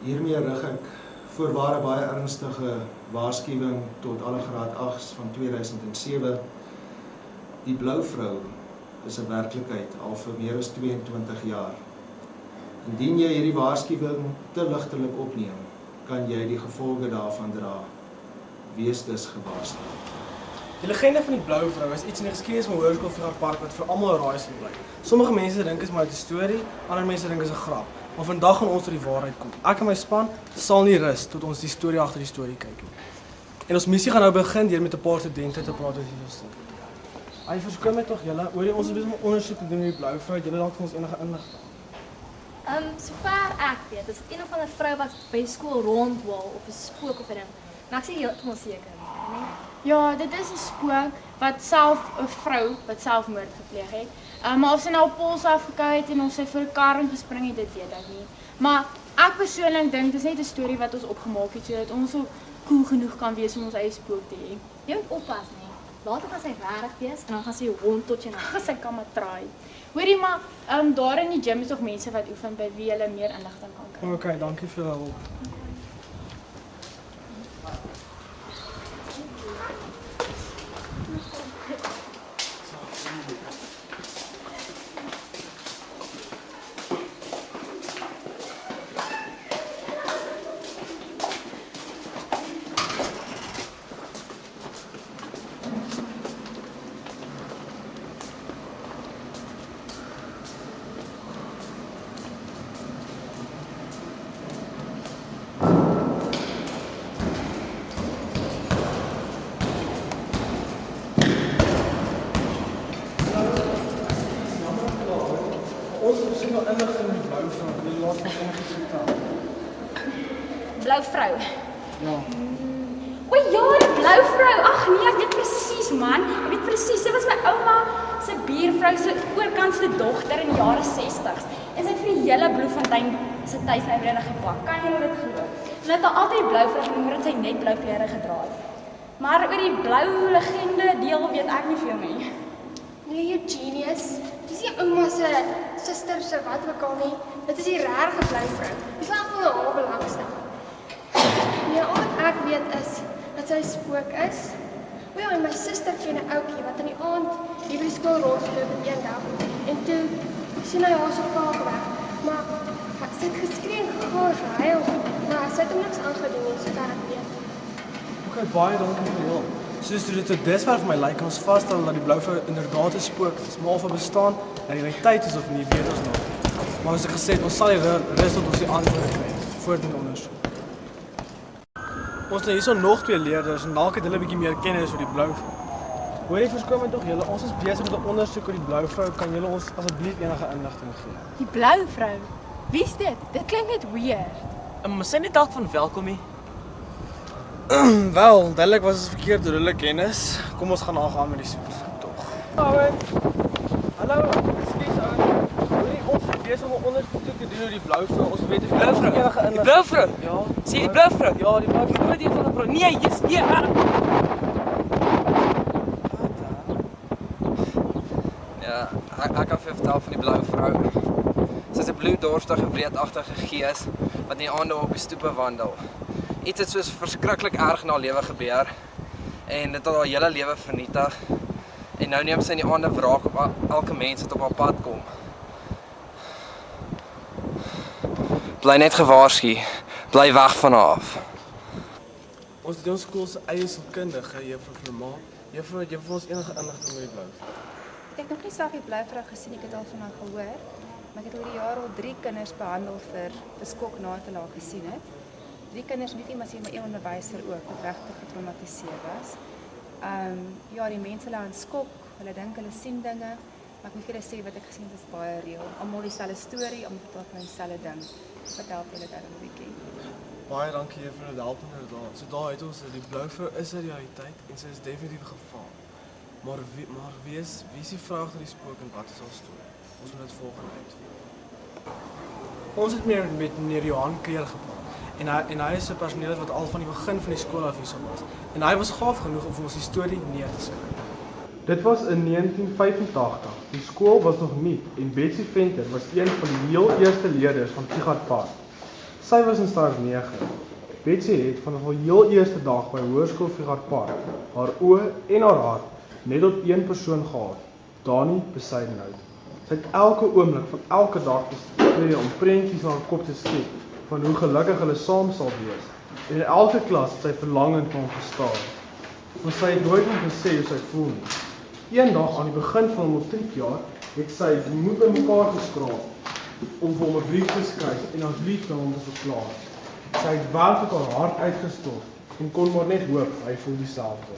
Hiermee rig ek voorbare baie ernstige waarskuwing tot alle graad 8's van 2007. Die blou vrou is 'n werklikheid al vir meer as 22 jaar. Indien jy hierdie waarskuwing te ligtelik opneem, kan jy die gevolge daarvan dra. Wees dus gewaarsku. Die legende van die blou vrou is iets in die geskiedenis van Hoërskool Vrystaat Park wat vir almal 'n raaisel bly. Sommige mense dink is maar 'n storie, ander mense dink is 'n grap. Maar vandag gaan ons tot die waarheid kom. Ek en my span sal nie rus tot ons die storie agter die storie kyk nie. En ons missie gaan nou begin deur met 'n paar studente te praat oor hierdie storie. Hy verskoon my tog julle, oor ons is besig om ondersoek te doen oor die blou vrou. Julle dalk vir ons enige inligting. Sover ek weet, is dit een of ander vrou wat by skool rondwaal of 'n spook of 'n ding. En ek sê heeltemal seker, nee. Ja, dit is 'n spook wat self 'n vrou wat selfmoord gepleeg het. Maar of sy nou op pols afgekou het en of sy vir 'n kar gespring het, dit weet ek nie. Maar ek persoonlik dink dis net 'n storie wat ons opgemaak het sodat ons so cool genoeg kan wees om ons eie spook te hê. Jy moet oppas, nee. Later gaan sy regtig wees en dan gaan sy hond tot jou na Sy kan maar try. Hoorie maar, daar in die gym is nog mense wat oefen by wie hulle meer inligting kan kry. Okay, dankie vir julle hulp. Ons het sien wel inligting met blou vrou. Jy laat ons enigiets vertel. blou vrou. Ja. O ja, die blou vrou. Ag nee, ek weet presies man. Ek weet presies, sy was my ouma se buurvrou se oorkantste dogter in die jare 60's. En sy het vir die hele Bloemfontein se tuisnywerhede gepak. Kan jy dit glo? En hulle het haar altyd blou vrou genoem omdat sy net blou klere gedra het. Maar oor die blou legende deel weet ek nie veel nie. Nee, you genius. Dis nie ouma se suster se wat ook al nie. Dit is die regte blou vrou. Dis wel van haar belangstel. Nee, al wat ek weet is dat sy 'n spook is. O ja, en my suster ken 'n ouetjie wat in die aand hier by skool rondloop eendag. En toe sien hy haar so vaag weg. Maar sy het geskree en gehuil. Nou, sy het hom niks aangedoen nie, sover ek weet. Okay, baie dankie vir die hulp. Soos dit tot dusver vir my lyk, kan ons vasstel dat die blou vrou inderdaad 'n spook is, maar of hy bestaan en die realiteit is of nie, weet ons nog. Maar soos ek gesê het, ons sal nie rus tot ons die antwoorde kry voordat ons ondersoek. Ons het hierso nog 2 leerders en dalk het hulle 'n bietjie meer kennis oor die blou vrou. Hoorie, verskoon my tog julle, ons is besig met 'n ondersoek oor die blou vrou. Kan julle ons asseblief enige inligting gee? Die blou vrou. Wie's dit? Dit klink net weird. Sy net dalk van welkom nie. Wel, duidelik was ons verkeerd deur hulle kennis. Kom ons gaan aangaan met die soek tog. Hallo, ekskuus ou. Hoorie, ons is besig om ondersoek te doen oor die blou vrou. Ons weet Die blou vrou. enige Die blou vrou. Ja. Sien die blou vrou? Ja, die blou Ek vrou. weet nie van 'n vrou. Nee, jy's nee. Ja, ek kan vir jou vertel van die blou vrou. Sy's 'n bloeddorstige, wreedagtige gees wat in die aande op die stoepe wandel. Iets het soos verskriklik erg na haar lewe gebeur en dit het haar hele lewe vernietig. En nou neem sy in die aande wraak op elke mens wat op haar pad kom. Bly net gewaarsku. Bly weg van haar af. Ons het ons skool se eie sielkundige, juffrou Vermaak. Juffrou, het jy vir ons enige inligting oor die blou vrou? Ek het nog nie self die blou vrou gesien, ek het al van haar gehoor, maar ek het oor die jaar al 3 kinders behandel vir skok nadat hulle haar gesien het. 3 kinders met iemand sien, maar 1 onderwyser ook wat regtig getraumatiseer was. Ja, die mense hulle aan skok, hulle dink hulle sien dinge, maar ek moet vir julle sê wat ek gesien het is baie reël. Almal dieselfde storie, almal vertel van dieselfde ding. Vertel julle daar 'n bietjie. Baie dankie juffrou, dit help inderdaad. So daar het ons die blou vrou is 'n realiteit en sy is definitief 'n gevaar. Maar wie is die vrou agter die spook en wat is haar storie? Ons moet dit volgende uitvind. Ons het meer met meneer Johan Kreer gepraat. En hy is 'n personeel wat al van die begin van die skool af hierso was. En hy was gaaf genoeg om vir ons die storie neer te skryf. Dit was in 1985. Die skool was nog nuut en Betsy Venter was een van die heel eerste leerders van Vrystaat Park. Sy was in staat 9. Betsy het vanaf haar heel eerste dag by Hoërskool Figart Park haar oë en haar hart net op een persoon gehad, Dani Besuidenhout. Sy het elke oomblik van elke dag bestee om prentjies in haar kop te skep van hoe gelukkig hulle saam sal wees. En in elke klas het sy verlangend na hom gestaar. Maar sy het nooit hom gesê hoe sy voel nie. Eendag aan die begin van hom matriekjaar het sy die moed bymekaar geskraap om vir hom 'n brief te skryf en haar liefde aan hom te verklaar. Sy het werklik haar hart uitgestort en kon maar net hoop hy voel dieselfde.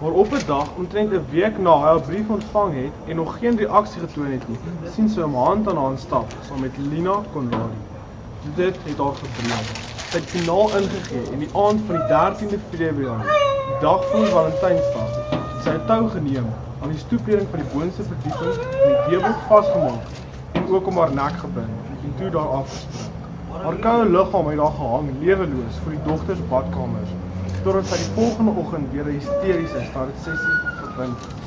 Maar op 'n dag, omtrent 'n week na hy haar brief ontvang het en nog geen reaksie getoon het nie, sien sy hom hand aan hand stap saam met Lina Conradi. Dit het haar gebreek. Sy het finaal ingegee en die aand van die 13de Februarie, die dag voor Valentynsdag, het sy 'n tou geneem, aan die stoepreding van die boonste verdieping en die deurblok vasgemaak en ook om haar nek gebind en toe daar afgespring. Haar koue liggaam het daar gehang, leweloos voor die dogters badkamers, totdat sy die volgende oggend weer 'n hysteriese startsessie gebind het.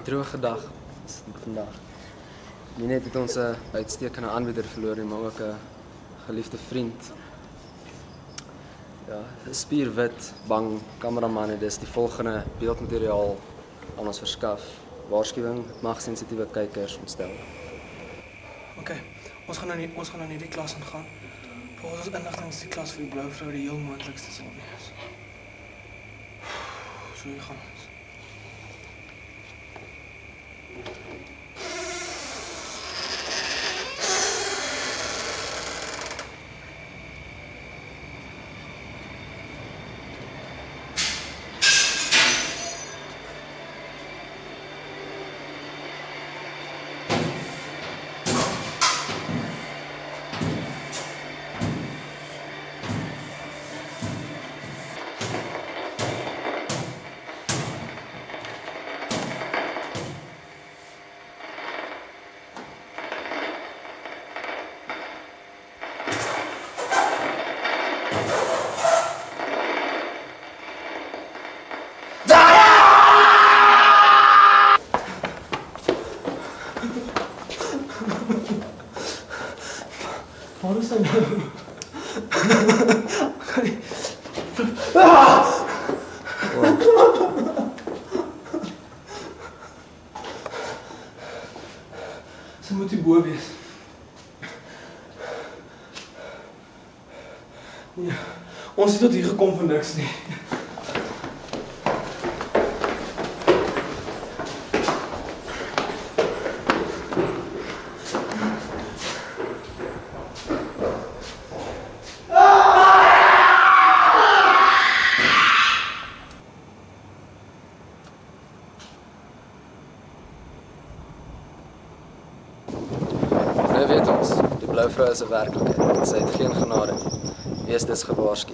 Droge dag is dit vandag. Nie net het ons 'n uitstekende aanbieder verloor nie, maar ook 'n geliefde vriend. Ja, 'n spierwit, bang kameraman het dis die volgende beeldmateriaal aan ons verskaf. Waarskuwing, mag sensitiewe kykers ontstel. OK, ons gaan nou nie die klas ingaan. Volgens ons inligting is die klas vir die blou vrou die heel moontlikste sal wees. So hier gaan ons. Waar is hy nou? Sy moet hier bo wees. Nee, ons het tot hier gekom vir niks nie. Nou weet ons, die blou vrou is 'n werklikheid. Sy het geen genade nie. Wees dus gewaarsku.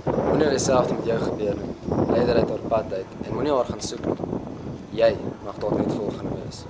Moenie dieselfde met jou gebeur nie. Lei haar uit haar pad uit en moenie haar gaan soek nie. Jy mag dalk net volgende wees.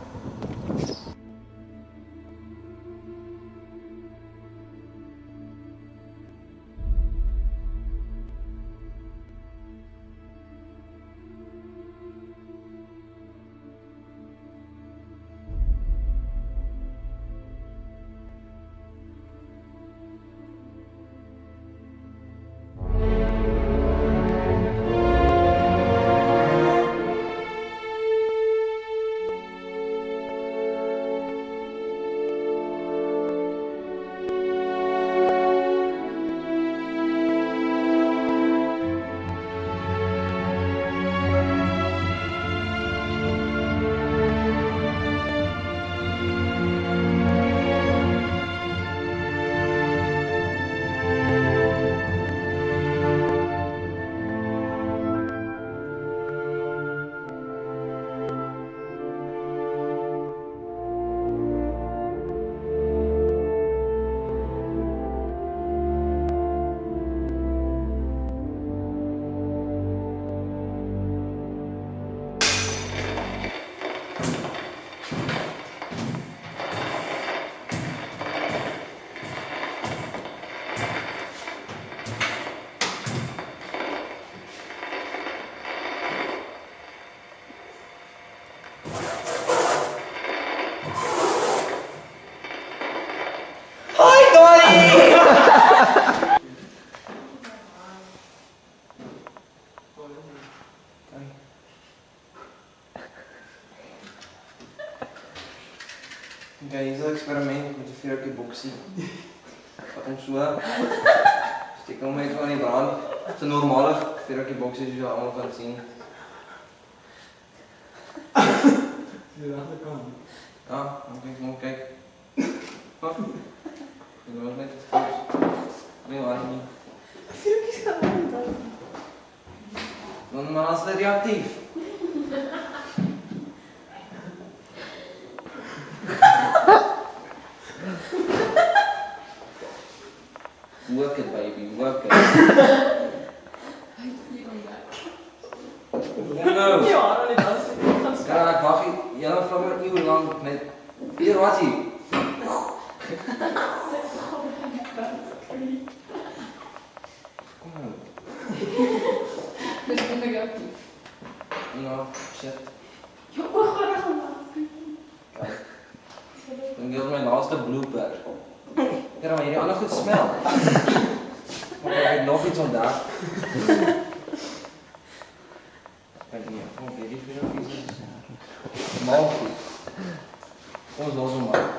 Okay, hier is 'n eksperiment met 'n vuurtjie boksie. Wat hom so. Steek hom net van die brand. Dis 'n normale vuurtjie boksie soos jy almal kan sien. Die regterkant. Ja, kom kyk. Wat? Dit was net goed. Nee, maar nie. Vuurtjies kan nie dan. Dan maar as dit reaktief. Work it, baby, work it. Nou. Ja, dan net as ek gaan Ja, ek wag jy nou vir 'n uur lank net. Hier, wat hier? Kom nou. Dis negatief. Nou, shit. Jou oog gaan reg om. Kijk. Dan gee ons my laaste blooper. Ja, maar hierdie ander goed smel. Maar ek het nog iets ontdek. Kijk nie, kom hierdie video is mal goed. Kom ons los hom maar.